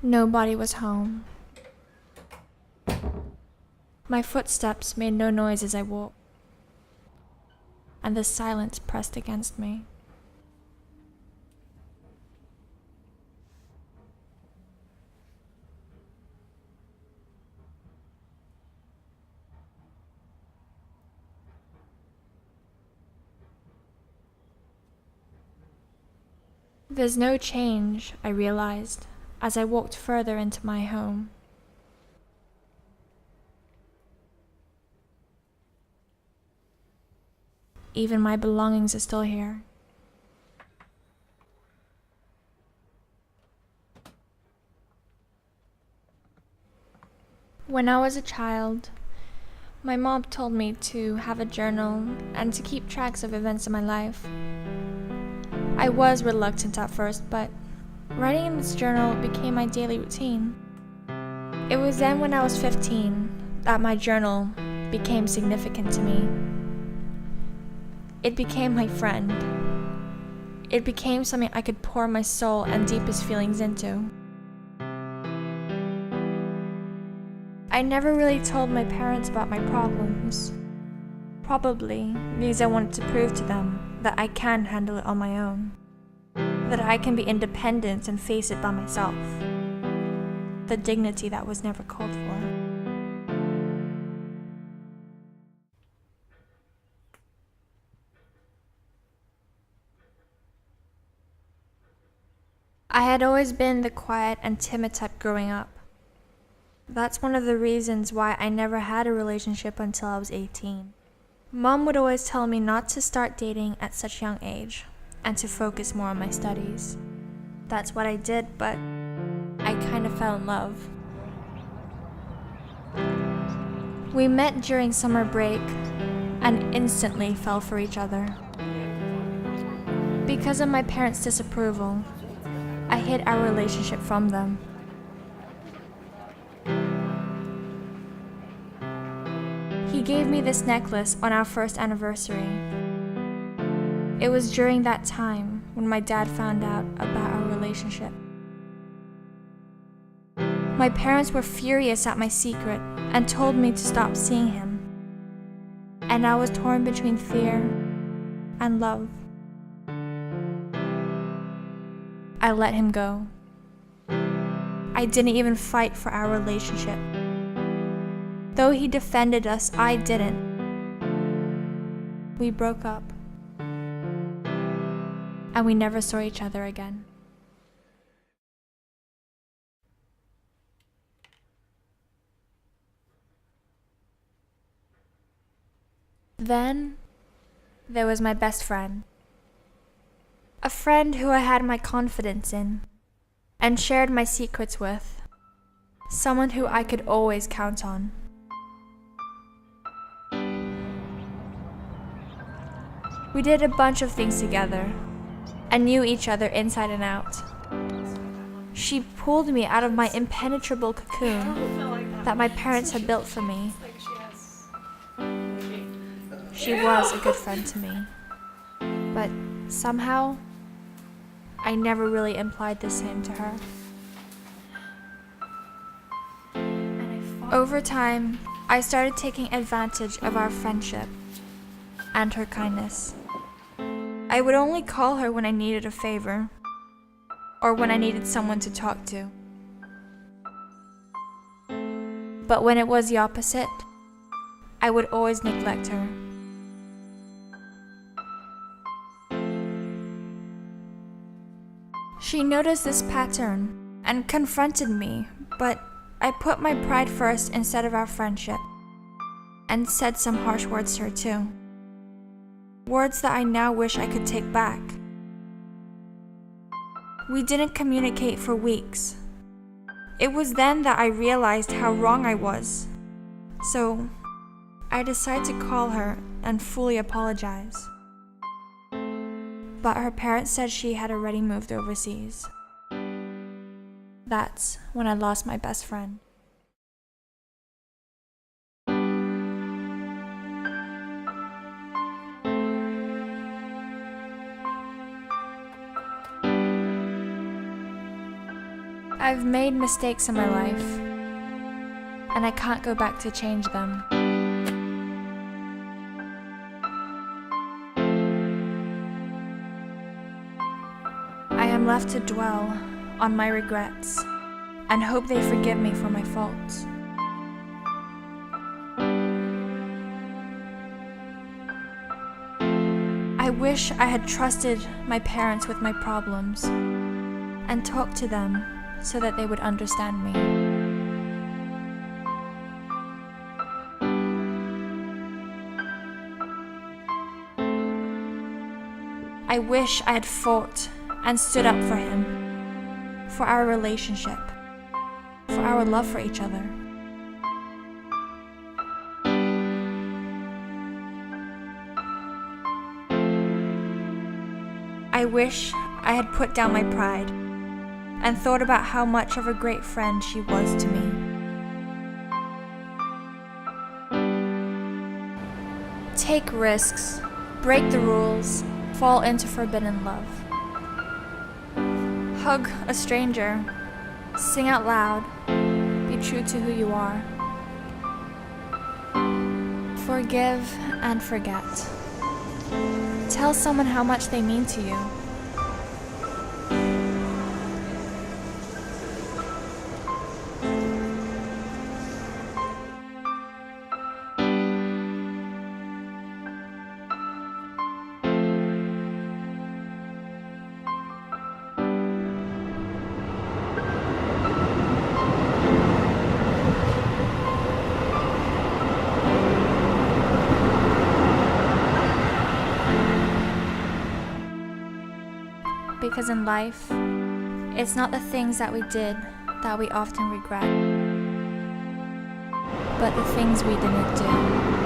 Nobody was home. My footsteps made no noise as I walked, and the silence pressed against me. There's no change, I realized, as I walked further into my home. Even my belongings are still here. When I was a child, my mom told me to have a journal and to keep tracks of events in my life. I was reluctant at first, but writing in this journal became my daily routine. It was then when I was 15 that my journal became significant to me. It became my friend. It became something I could pour my soul and deepest feelings into. I never really told my parents about my problems, probably because I wanted to prove to them that I can handle it on my own, that I can be independent and face it by myself, the dignity that was never called for. I had always been the quiet and timid type growing up. That's one of the reasons why I never had a relationship until I was 18. Mom would always tell me not to start dating at such a young age and to focus more on my studies. That's what I did, but I kind of fell in love. We met during summer break and instantly fell for each other. Because of my parents' disapproval, I hid our relationship from them. He gave me this necklace on our first anniversary. It was during that time when my dad found out about our relationship. My parents were furious at my secret and told me to stop seeing him. And I was torn between fear and love. I let him go. I didn't even fight for our relationship. Though he defended us, I didn't. We broke up. And we never saw each other again. Then, there was my best friend. A friend who I had my confidence in and shared my secrets with. Someone who I could always count on. We did a bunch of things together and knew each other inside and out. She pulled me out of my impenetrable cocoon that my parents had built for me. She was a good friend to me, but somehow, I never really implied the same to her. Over time, I started taking advantage of our friendship and her kindness. I would only call her when I needed a favor or when I needed someone to talk to. But when it was the opposite, I would always neglect her. She noticed this pattern and confronted me, but I put my pride first instead of our friendship and said some harsh words to her too. Words that I now wish I could take back. We didn't communicate for weeks. It was then that I realized how wrong I was. So, I decided to call her and fully apologize. But her parents said she had already moved overseas. That's when I lost my best friend. I've made mistakes in my life, and I can't go back to change them. I am left to dwell on my regrets and hope they forgive me for my faults. I wish I had trusted my parents with my problems and talked to them so that they would understand me. I wish I had fought and stood up for him, for our relationship, for our love for each other. I wish I had put down my pride and thought about how much of a great friend she was to me. Take risks, break the rules, fall into forbidden love. Hug a stranger, sing out loud, be true to who you are. Forgive and forget. Tell someone how much they mean to you. Because in life, it's not the things that we did that we often regret, but the things we didn't do.